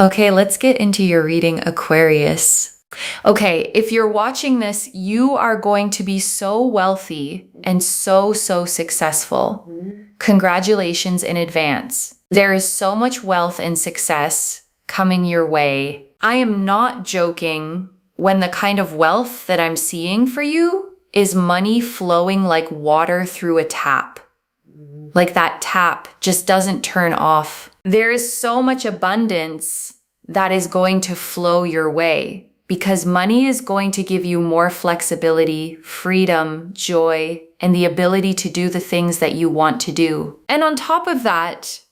Okay, let's get into your reading, Aquarius. Okay, if you're watching this, you are going to be so wealthy and so successful. Congratulations in advance. There is so much wealth and success coming your way. I am not joking when the kind of wealth that I'm seeing for you is money flowing like water through a tap. Like that tap just doesn't turn off. There is so much abundance that is going to flow your way because money is going to give you more flexibility, freedom, joy, and the ability to do the things that you want to do. And on top of that,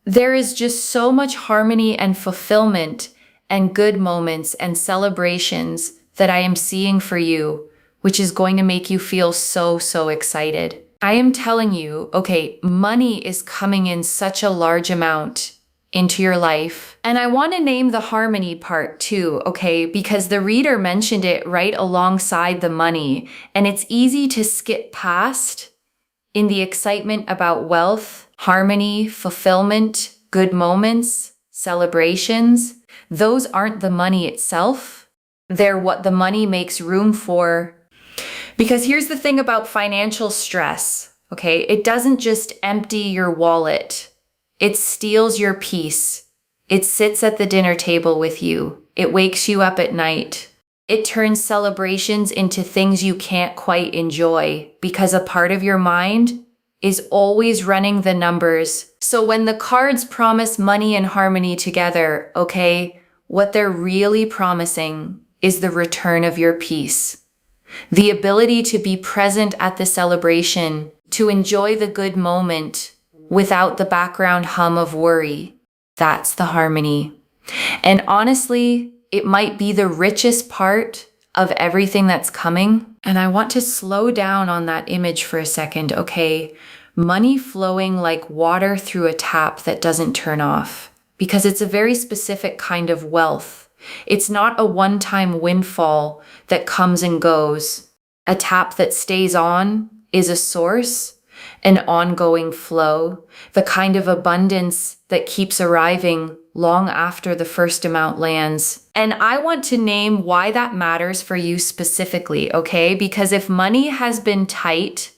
there is just so much harmony and fulfillment and good moments and celebrations that I am seeing for you, which is going to make you feel so excited. I am telling you, okay, money is coming in such a large amount into your life. And I want to name the harmony part too, okay? Because the reader mentioned it right alongside the money, and it's easy to skip past in the excitement about wealth, harmony, fulfillment, good moments, celebrations. Those aren't the money itself. They're what the money makes room for. Because here's the thing about financial stress, okay? It doesn't just empty your wallet. It steals your peace. It sits at the dinner table with you. It wakes you up at night. It turns celebrations into things you can't quite enjoy because a part of your mind is always running the numbers. So when the cards promise money and harmony together, okay, what they're really promising is the return of your peace. The ability to be present at the celebration, to enjoy the good moment without the background hum of worry. That's the harmony. And honestly, it might be the richest part of everything that's coming. And I want to slow down on that image for a second, okay? Money flowing like water through a tap that doesn't turn off, because it's a very specific kind of wealth. It's not a one-time windfall that comes and goes. A tap that stays on is a source, an ongoing flow, the kind of abundance that keeps arriving long after the first amount lands. And I want to name why that matters for you specifically, okay? Because if money has been tight,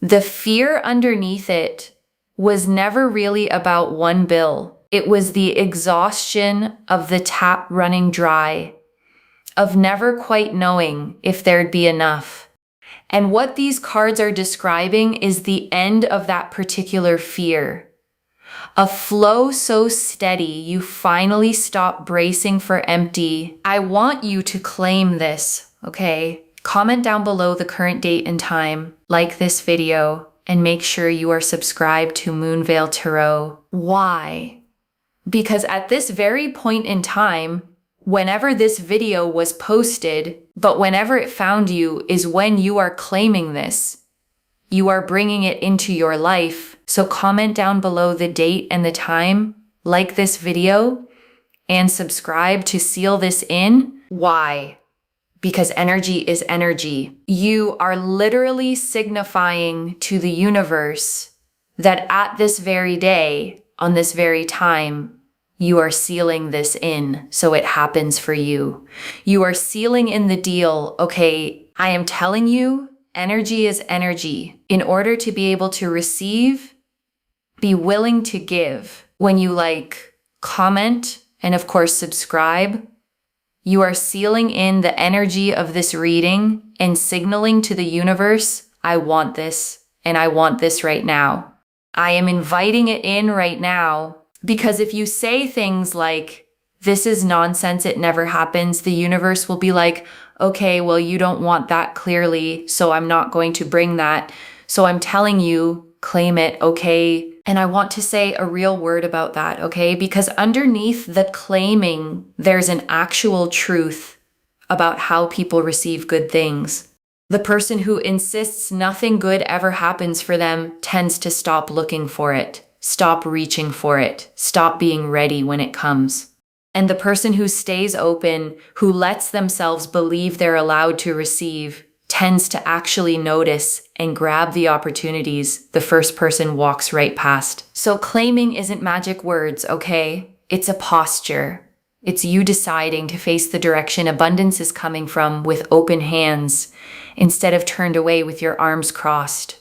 the fear underneath it was never really about one bill. It was the exhaustion of the tap running dry, of never quite knowing if there'd be enough. And what these cards are describing is the end of that particular fear. A flow so steady, you finally stop bracing for empty. I want you to claim this, okay? Comment down below the current date and time, like this video, and make sure you are subscribed to Moonveil Tarot. Why? Because at this very point in time, whenever this video was posted, but whenever it found you is when you are claiming this. You are bringing it into your life. So comment down below the date and the time, like this video, and subscribe to seal this in. Why? Because energy is energy. You are literally signifying to the universe that at this very day, on this very time, you are sealing this in so it happens for you. You are sealing in the deal, okay, I am telling you, energy is energy. In order to be able to receive, be willing to give. When you comment, and of course subscribe, you are sealing in the energy of this reading and signaling to the universe, I want this, and I want this right now. I am inviting it in right now. Because if you say things like, this is nonsense, it never happens, the universe will be like, okay, well, you don't want that clearly, so I'm not going to bring that. So I'm telling you, claim it, okay? And I want to say a real word about that, okay? Because underneath the claiming, there's an actual truth about how people receive good things. The person who insists nothing good ever happens for them tends to stop looking for it. Stop reaching for it. Stop being ready when it comes. And the person who stays open, who lets themselves believe they're allowed to receive, tends to actually notice and grab the opportunities the first person walks right past. So claiming isn't magic words, okay? It's a posture. It's you deciding to face the direction abundance is coming from with open hands instead of turned away with your arms crossed,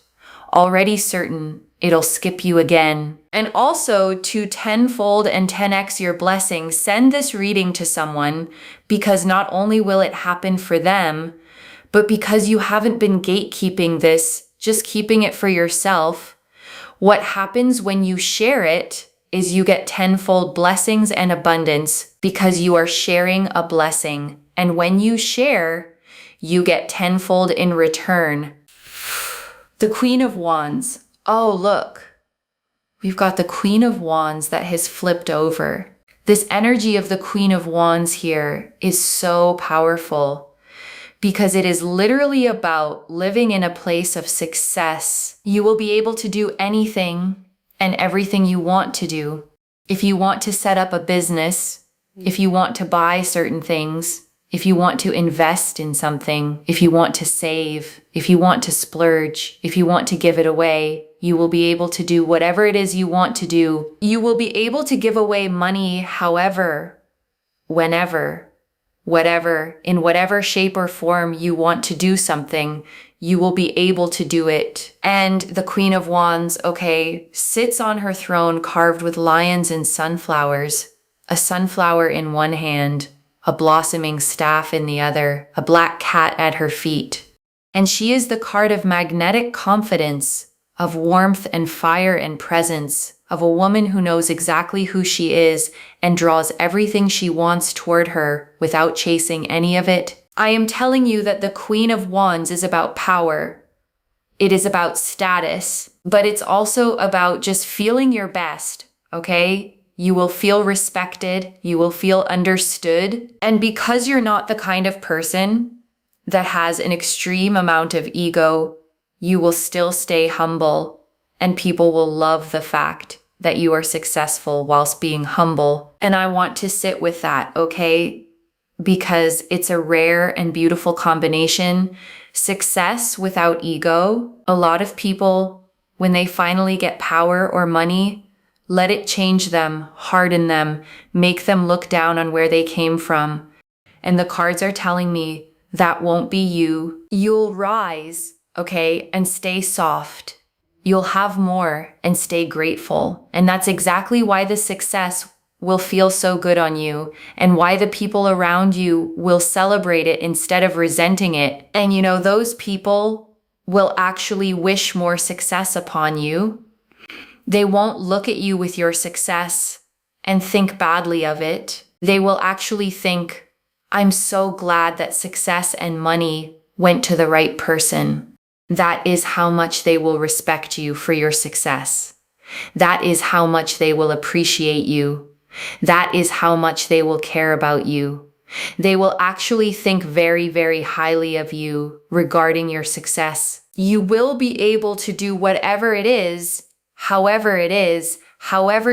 already certain it'll skip you again. And also to tenfold and 10x your blessings, send this reading to someone because not only will it happen for them, but because you haven't been gatekeeping this, just keeping it for yourself. What happens when you share it is you get tenfold blessings and abundance because you are sharing a blessing. And when you share, you get tenfold in return. The Queen of Wands. Oh, look. We've got the Queen of Wands that has flipped over. This energy of the Queen of Wands here is so powerful because it is literally about living in a place of success. You will be able to do anything and everything you want to do. If you want to set up a business, if you want to buy certain things, if you want to invest in something, if you want to save, if you want to splurge, if you want to give it away, you will be able to do whatever it is you want to do. You will be able to give away money however, whenever, whatever, in whatever shape or form you want to do something, you will be able to do it. And the Queen of Wands, okay, sits on her throne carved with lions and sunflowers, a sunflower in one hand, a blossoming staff in the other, a black cat at her feet. And she is the card of magnetic confidence, of warmth and fire and presence, of a woman who knows exactly who she is and draws everything she wants toward her without chasing any of it. I am telling you that the Queen of Wands is about power. It is about status, but it's also about just feeling your best, okay? You will feel respected. You will feel understood. And because you're not the kind of person that has an extreme amount of ego, you will still stay humble, and people will love the fact that you are successful whilst being humble. And I want to sit with that, okay? Because it's a rare and beautiful combination. Success without ego. A lot of people, when they finally get power or money, let it change them, harden them, make them look down on where they came from. And the cards are telling me that won't be you. You'll rise, okay, and stay soft. You'll have more and stay grateful. And that's exactly why the success will feel so good on you and why the people around you will celebrate it instead of resenting it. And you know, those people will actually wish more success upon you. They won't look at you with your success and think badly of it. They will actually think, I'm so glad that success and money went to the right person. That is how much they will respect you for your success. That is how much they will appreciate you. That is how much they will care about you. They will actually think very, very highly of you regarding your success. You will be able to do whatever it is, however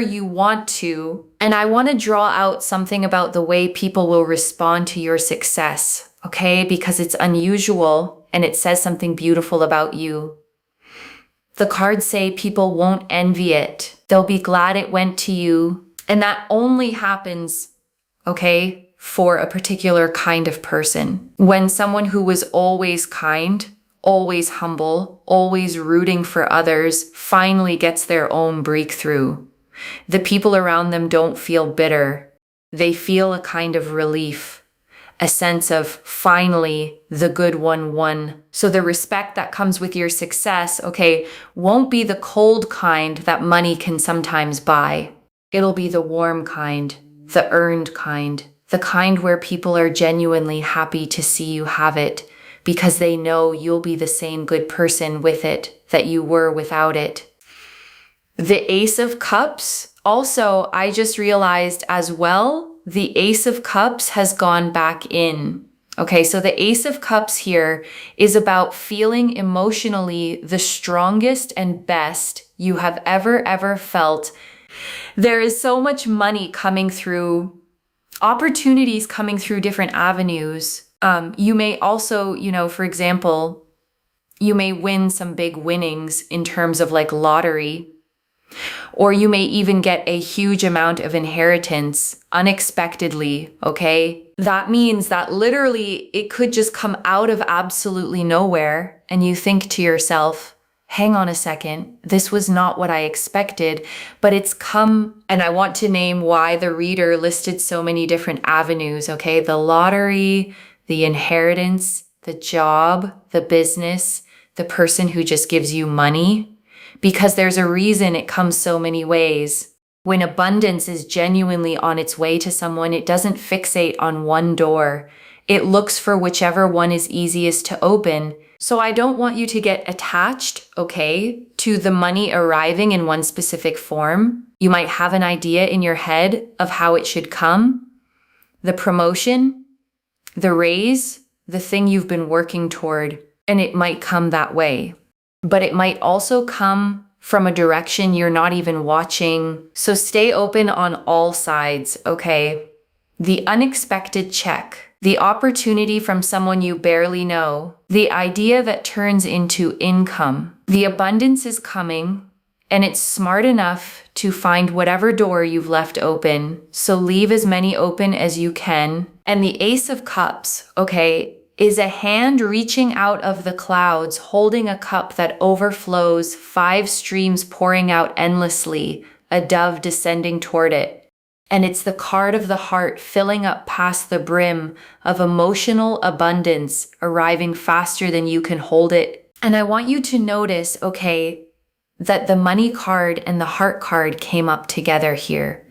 you want to. And I want to draw out something about the way people will respond to your success, okay? Because it's unusual and it says something beautiful about you. The cards say people won't envy it. They'll be glad it went to you. And that only happens, okay, for a particular kind of person. When someone who was always kind, always humble, always rooting for others, finally gets their own breakthrough. The people around them don't feel bitter. They feel a kind of relief, a sense of finally the good one won. So the respect that comes with your success, okay, won't be the cold kind that money can sometimes buy. It'll be the warm kind, the earned kind, the kind where people are genuinely happy to see you have it because they know you'll be the same good person with it that you were without it. The Ace of Cups, also, I just realized as well, the Ace of Cups has gone back in. Okay, so the Ace of Cups here is about feeling emotionally the strongest and best you have ever felt. There is so much money coming through, opportunities coming through different avenues. You may also, for example, you may win some big winnings in terms of like lottery. Or you may even get a huge amount of inheritance unexpectedly, okay? That means that literally it could just come out of absolutely nowhere, and you think to yourself, hang on a second, this was not what I expected, but it's come. And I want to name why the reader listed so many different avenues, okay? The lottery, the inheritance, the job, the business, the person who just gives you money. Because there's a reason it comes so many ways. When abundance is genuinely on its way to someone, it doesn't fixate on one door. It looks for whichever one is easiest to open. So I don't want you to get attached, okay, to the money arriving in one specific form. You might have an idea in your head of how it should come. The promotion, the raise, the thing you've been working toward, and it might come that way. But it might also come from a direction you're not even watching. So stay open on all sides, okay? The unexpected check, the opportunity from someone you barely know, the idea that turns into income. The abundance is coming, and it's smart enough to find whatever door you've left open. So leave as many open as you can. And the Ace of Cups, okay, is a hand reaching out of the clouds, holding a cup that overflows, 5 streams pouring out endlessly, a dove descending toward it. And it's the card of the heart filling up past the brim of emotional abundance, arriving faster than you can hold it. And I want you to notice, okay, that the money card and the heart card came up together here,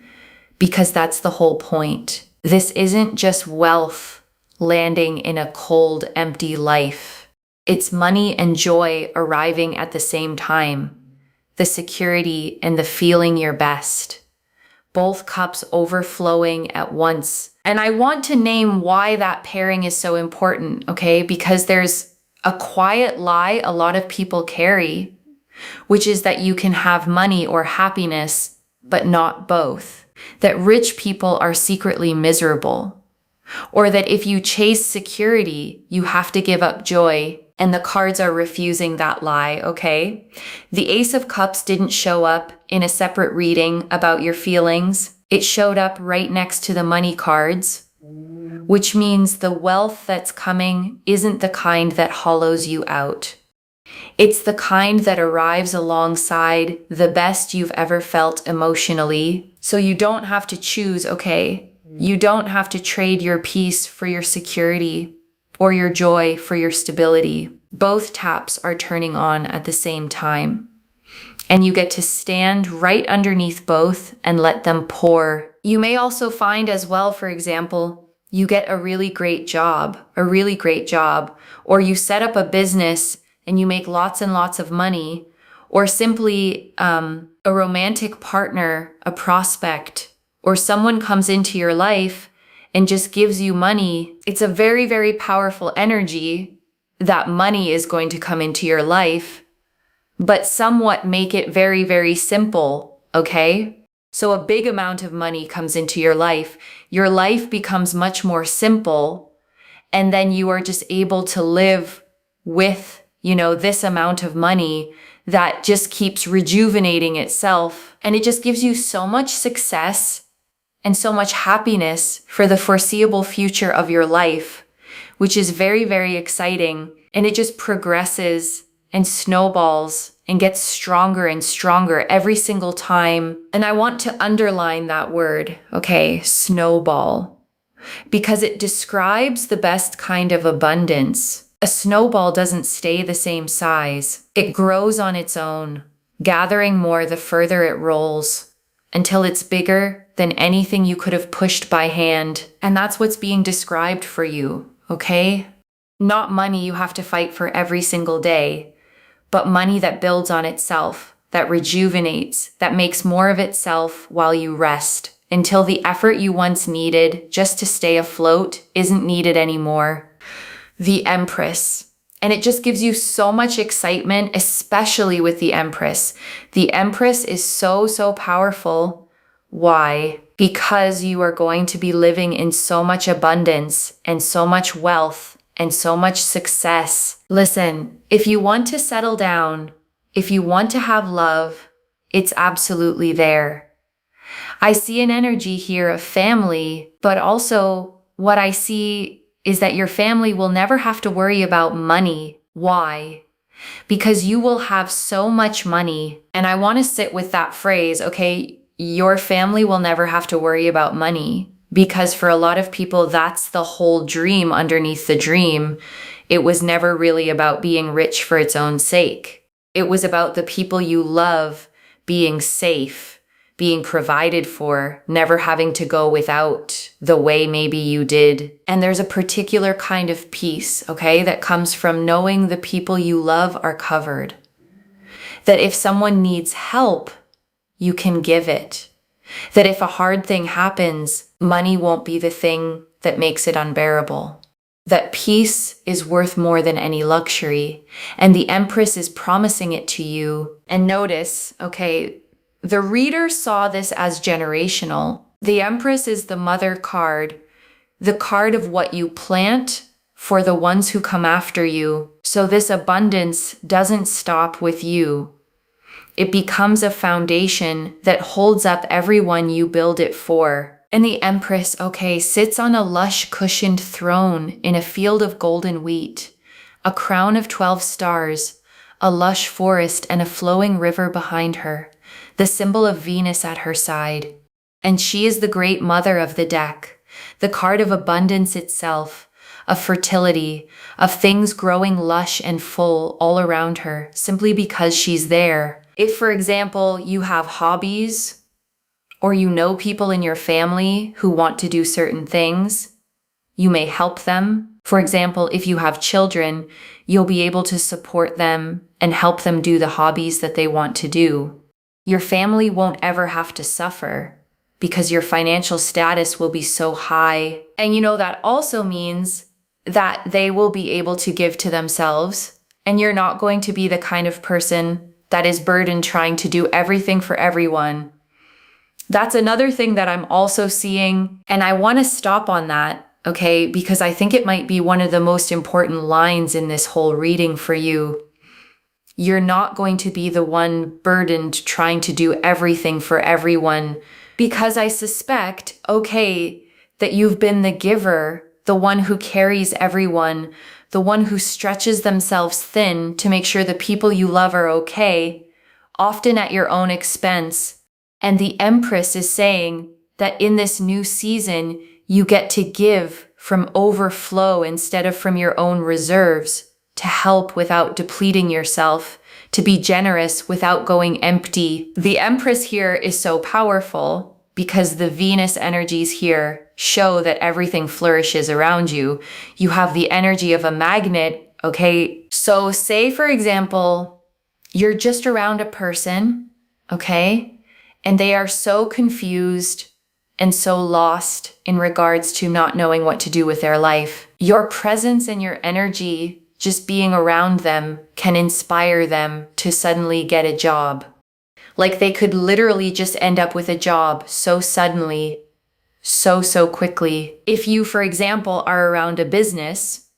because that's the whole point. This isn't just wealth landing in a cold, empty life. It's money and joy arriving at the same time. The security and the feeling your best. Both cups overflowing at once. And I want to name why that pairing is so important, okay? Because there's a quiet lie a lot of people carry, which is that you can have money or happiness, but not both. That rich people are secretly miserable. Or that if you chase security, you have to give up joy, and the cards are refusing that lie, okay? The Ace of Cups didn't show up in a separate reading about your feelings. It showed up right next to the money cards, which means the wealth that's coming isn't the kind that hollows you out. It's the kind that arrives alongside the best you've ever felt emotionally. So you don't have to choose, okay? You don't have to trade your peace for your security or your joy for your stability. Both taps are turning on at the same time. And you get to stand right underneath both and let them pour. You may also find as well, for example, you get a really great job, or you set up a business and you make lots and lots of money, or simply a romantic partner, a prospect, or someone comes into your life and just gives you money. It's a very, very powerful energy that money is going to come into your life, but somewhat make it very, very simple, okay? So a big amount of money comes into your life becomes much more simple, and then you are just able to live with, this amount of money that just keeps rejuvenating itself. And it just gives you so much success and so much happiness for the foreseeable future of your life, which is very, very exciting. And it just progresses and snowballs and gets stronger and stronger every single time. And I want to underline that word, okay, snowball, because it describes the best kind of abundance. A snowball doesn't stay the same size. It grows on its own, gathering more the further it rolls, until it's bigger than anything you could have pushed by hand. And that's what's being described for you, okay? Not money you have to fight for every single day, but money that builds on itself, that rejuvenates, that makes more of itself while you rest, until the effort you once needed just to stay afloat isn't needed anymore. The Empress. And it just gives you so much excitement, especially with the Empress. The Empress is so, so powerful. Why? Because you are going to be living in so much abundance and so much wealth and so much success. Listen, if you want to settle down, if you want to have love, It's absolutely there. I see an energy here of family, but also what I see is that your family will never have to worry about money. Why? Because you will have so much money. And I want to sit with that phrase, okay? Your family will never have to worry about money. Because for a lot of people, that's the whole dream underneath the dream. It was never really about being rich for its own sake. It was about the people you love being safe, being provided for, never having to go without the way maybe you did. And there's a particular kind of peace, okay, that comes from knowing the people you love are covered. That if someone needs help, you can give it. That if a hard thing happens, money won't be the thing that makes it unbearable. That peace is worth more than any luxury, and the Empress is promising it to you. And notice, okay, the reader saw this as generational. The Empress is the mother card, the card of what you plant for the ones who come after you. So this abundance doesn't stop with you. It becomes a foundation that holds up everyone you build it for. And the Empress, okay, sits on a lush cushioned throne in a field of golden wheat, a crown of 12 stars, a lush forest, and a flowing river behind her, the symbol of Venus at her side. And she is the great mother of the deck, the card of abundance itself, of fertility, of things growing lush and full all around her, simply because she's there. If, for example, you have hobbies, or you know people in your family who want to do certain things, you may help them. For example, if you have children, you'll be able to support them and help them do the hobbies that they want to do. Your family won't ever have to suffer because your financial status will be so high. And that also means that they will be able to give to themselves, and you're not going to be the kind of person that is burdened trying to do everything for everyone. That's another thing that I'm also seeing, and I want to stop on that, okay, because I think it might be one of the most important lines in this whole reading for you. You're not going to be the one burdened trying to do everything for everyone, because I suspect, okay, that you've been the giver, the one who carries everyone, the one who stretches themselves thin to make sure the people you love are okay, often at your own expense. And the Empress is saying that in this new season, you get to give from overflow instead of from your own reserves, to help without depleting yourself, to be generous without going empty. The Empress here is so powerful because the Venus energies here show that everything flourishes around you. You have the energy of a magnet, okay? So say, for example, you're just around a person, okay? And they are so confused and so lost in regards to not knowing what to do with their life. Your presence and your energy, just being around them, can inspire them to suddenly get a job. Like they could literally just end up with a job so suddenly, so quickly. If you, for example, are around a business,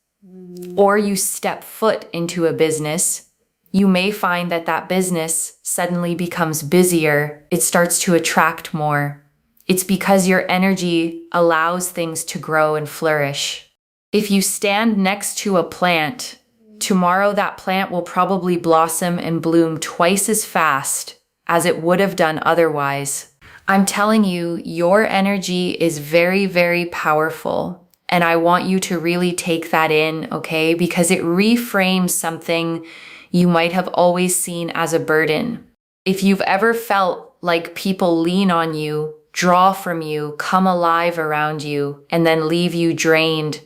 or you step foot into a business, you may find that that business suddenly becomes busier. It starts to attract more. It's because your energy allows things to grow and flourish. If you stand next to a plant, tomorrow that plant will probably blossom and bloom twice as fast as it would have done otherwise. I'm telling you, your energy is very, very powerful. And I want you to really take that in, okay? Because it reframes something you might have always seen as a burden. If you've ever felt like people lean on you, draw from you, come alive around you, and then leave you drained,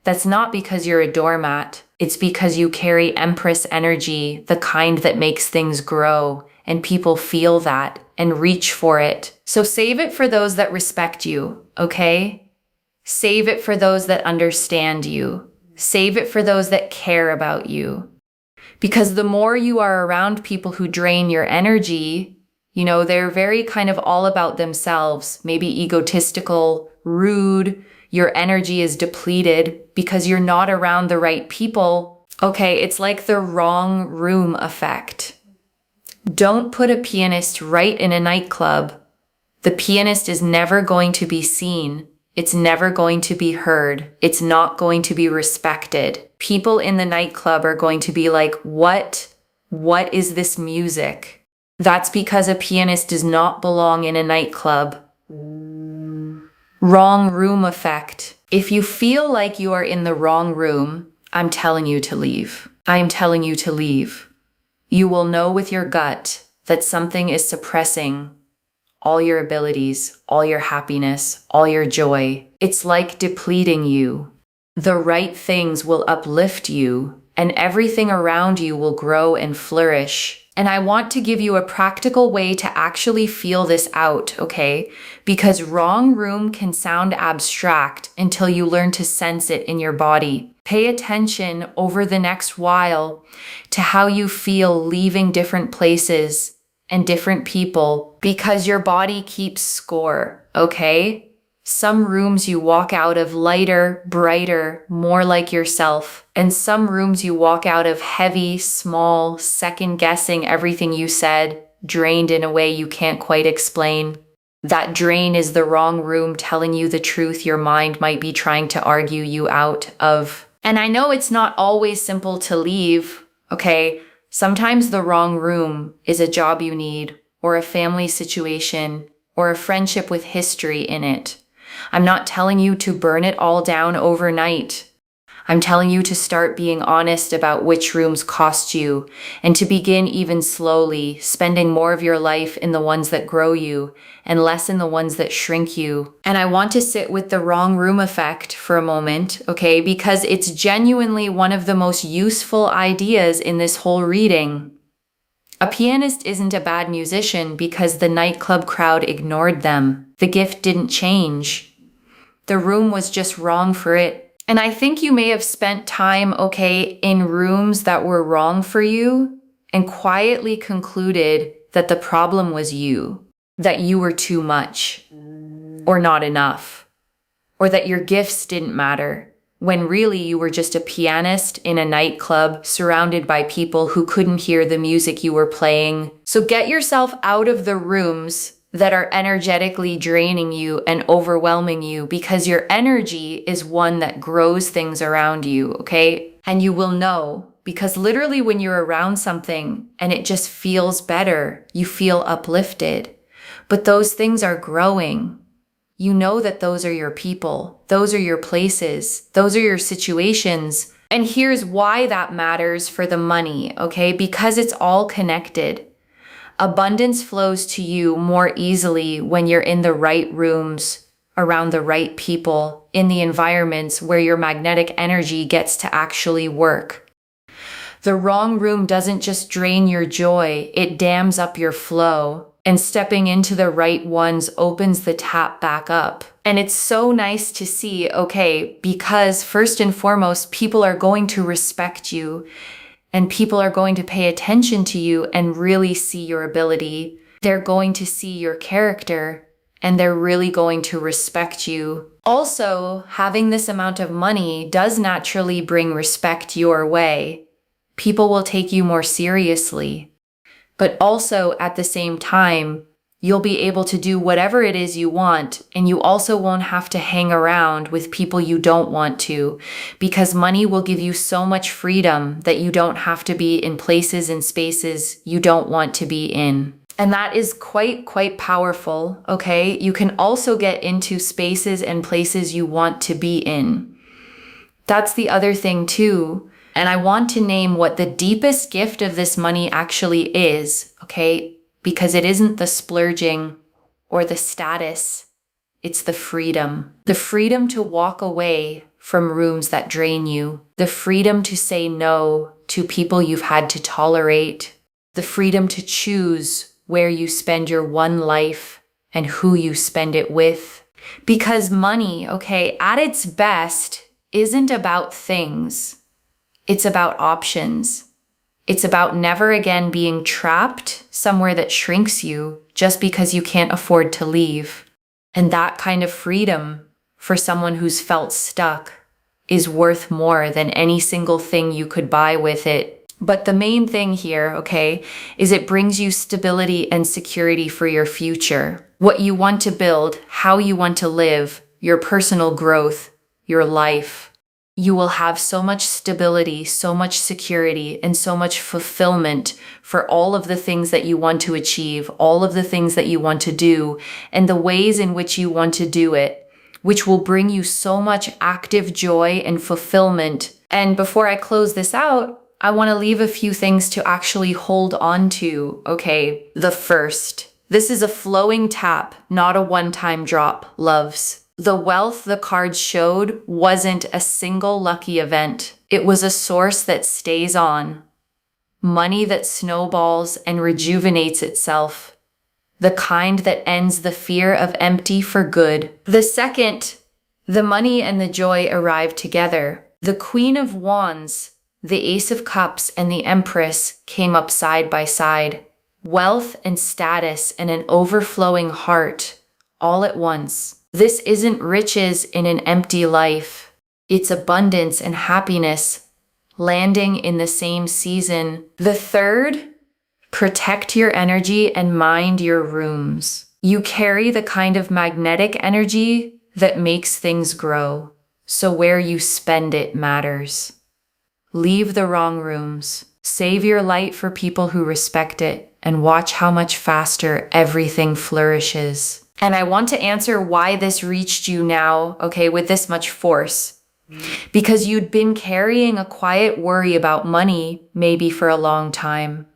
that's not because you're a doormat. It's because you carry Empress energy, the kind that makes things grow, and people feel that and reach for it. So save it for those that respect you, okay? Save it for those that understand you. Save it for those that care about you. Because the more you are around people who drain your energy, they're very kind of all about themselves, maybe egotistical, rude. Your energy is depleted because you're not around the right people. Okay, it's like the wrong room effect. Don't put a pianist right in a nightclub. The pianist is never going to be seen. It's never going to be heard. It's not going to be respected. People in the nightclub are going to be like, what? What is this music? That's because a pianist does not belong in a nightclub. Wrong room effect. If you feel like you are in the wrong room, I'm telling you to leave. I'm telling you to leave. You will know with your gut that something is suppressing all your abilities, all your happiness, all your joy. It's like depleting you. The right things will uplift you, and everything around you will grow and flourish. And I want to give you a practical way to actually feel this out, okay? Because wrong room can sound abstract until you learn to sense it in your body. Pay attention over the next while to how you feel leaving different places and different people, because your body keeps score, okay? Some rooms you walk out of lighter, brighter, more like yourself. And some rooms you walk out of heavy, small, second-guessing everything you said, drained in a way you can't quite explain. That drain is the wrong room telling you the truth your mind might be trying to argue you out of. And I know it's not always simple to leave, okay? Sometimes the wrong room is a job you need, or a family situation, or a friendship with history in it. I'm not telling you to burn it all down overnight. I'm telling you to start being honest about which rooms cost you, and to begin even slowly, spending more of your life in the ones that grow you, and less in the ones that shrink you. And I want to sit with the wrong room effect for a moment, okay? Because it's genuinely one of the most useful ideas in this whole reading. A pianist isn't a bad musician because the nightclub crowd ignored them. The gift didn't change. The room was just wrong for it. And I think you may have spent time, okay, in rooms that were wrong for you and quietly concluded that the problem was you, that you were too much or not enough, or that your gifts didn't matter, when really you were just a pianist in a nightclub surrounded by people who couldn't hear the music you were playing. So get yourself out of the rooms that are energetically draining you and overwhelming you, because your energy is one that grows things around you, okay? And you will know, because literally when you're around something and it just feels better, you feel uplifted. But those things are growing. You know that those are your people, those are your places, those are your situations. And here's why that matters for the money, okay? Because it's all connected. Abundance flows to you more easily when you're in the right rooms, around the right people, in the environments where your magnetic energy gets to actually work. The wrong room doesn't just drain your joy, it dams up your flow. And stepping into the right ones opens the tap back up. And it's so nice to see, okay, because first and foremost, people are going to respect you. And people are going to pay attention to you and really see your ability. They're going to see your character, and they're really going to respect you. Also, having this amount of money does naturally bring respect your way. People will take you more seriously. But also, at the same time, you'll be able to do whatever it is you want, and you also won't have to hang around with people you don't want to, because money will give you so much freedom that you don't have to be in places and spaces you don't want to be in. And that is quite powerful, okay? You can also get into spaces and places you want to be in. That's the other thing too. And I want to name what the deepest gift of this money actually is, okay? Because it isn't the splurging or the status, it's the freedom. The freedom to walk away from rooms that drain you. The freedom to say no to people you've had to tolerate. The freedom to choose where you spend your one life and who you spend it with. Because money, okay, at its best, isn't about things. It's about options. It's about never again being trapped somewhere that shrinks you just because you can't afford to leave. And that kind of freedom for someone who's felt stuck is worth more than any single thing you could buy with it. But the main thing here, okay, is it brings you stability and security for your future. What you want to build, how you want to live, your personal growth, your life. You will have so much stability, so much security, and so much fulfillment for all of the things that you want to achieve, all of the things that you want to do, and the ways in which you want to do it, which will bring you so much active joy and fulfillment. And before I close this out, I want to leave a few things to actually hold on to. Okay, the first. This is a flowing tap, not a one-time drop, loves. The wealth the cards showed wasn't a single lucky event. It was a source that stays on. Money that snowballs and rejuvenates itself. The kind that ends the fear of empty for good. The second, the money and the joy arrive together. The Queen of Wands, the Ace of Cups, and the Empress came up side by side. Wealth and status and an overflowing heart, all at once. This isn't riches in an empty life. It's abundance and happiness, landing in the same season. The third, protect your energy and mind your rooms. You carry the kind of magnetic energy that makes things grow. So where you spend it matters. Leave the wrong rooms. Save your light for people who respect it, and watch how much faster everything flourishes. And I want to answer why this reached you now, okay, with this much force. Because you'd been carrying a quiet worry about money maybe for a long time,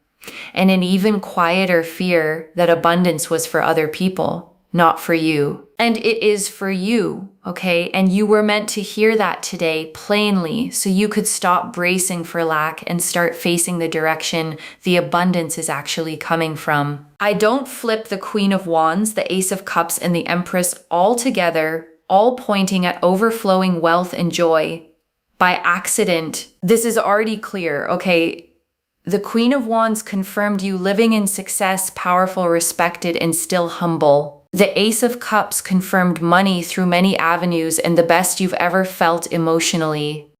and an even quieter fear that abundance was for other people, not for you. And it is for you, okay? And you were meant to hear that today plainly so you could stop bracing for lack and start facing the direction the abundance is actually coming from. I don't flip the Queen of Wands, the Ace of Cups, and the Empress all together, all pointing at overflowing wealth and joy by accident. This is already clear, okay? The Queen of Wands confirmed you living in success, powerful, respected, and still humble. The Ace of Cups confirmed money through many avenues and the best you've ever felt emotionally.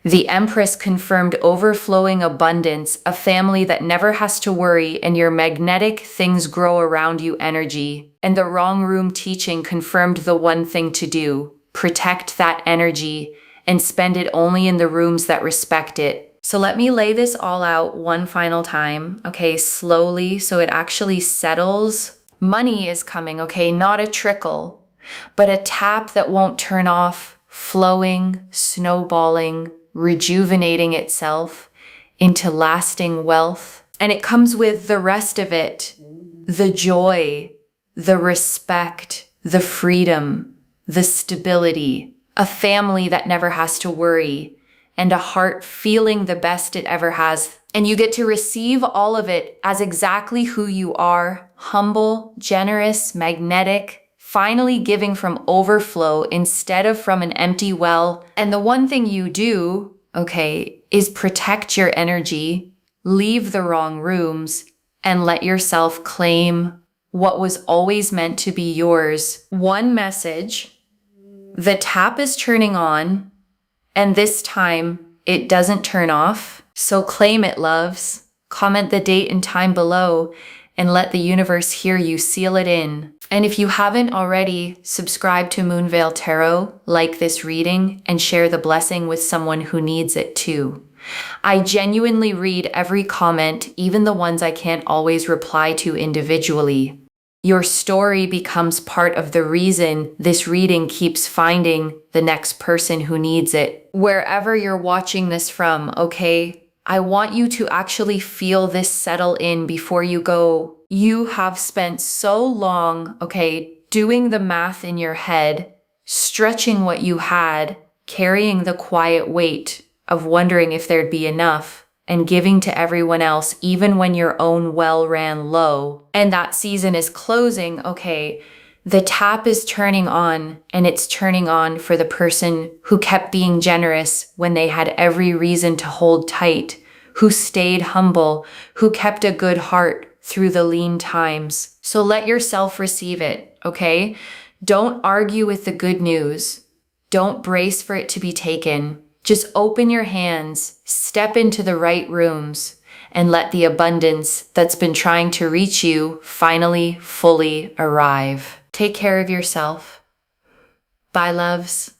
The Empress confirmed overflowing abundance, a family that never has to worry, and your magnetic things grow around you energy. And the wrong room teaching confirmed the one thing to do: protect that energy and spend it only in the rooms that respect it. So let me lay this all out one final time, okay, slowly, so it actually settles. Money is coming, okay? Not a trickle, but a tap that won't turn off, flowing, snowballing, rejuvenating itself into lasting wealth. And it comes with the rest of it, the joy, the respect, the freedom, the stability, a family that never has to worry, and a heart feeling the best it ever has. And you get to receive all of it as exactly who you are: humble, generous, magnetic, finally giving from overflow instead of from an empty well. And the one thing you do, okay, is protect your energy, leave the wrong rooms, and let yourself claim what was always meant to be yours. One message: the tap is turning on, and this time it doesn't turn off. So claim it, loves. Comment the date and time below and let the universe hear you seal it in. And if you haven't already, subscribe to Moonveil Tarot, like this reading, and share the blessing with someone who needs it too. I genuinely read every comment, even the ones I can't always reply to individually. Your story becomes part of the reason this reading keeps finding the next person who needs it. Wherever you're watching this from, okay? I want you to actually feel this settle in before you go. You have spent so long, okay, doing the math in your head, stretching what you had, carrying the quiet weight of wondering if there'd be enough, and giving to everyone else even when your own well ran low. And that season is closing, okay? The tap is turning on, and it's turning on for the person who kept being generous when they had every reason to hold tight, who stayed humble, who kept a good heart through the lean times. So let yourself receive it, okay? Don't argue with the good news. Don't brace for it to be taken. Just open your hands, step into the right rooms, and let the abundance that's been trying to reach you finally fully arrive. Take care of yourself. Bye, loves.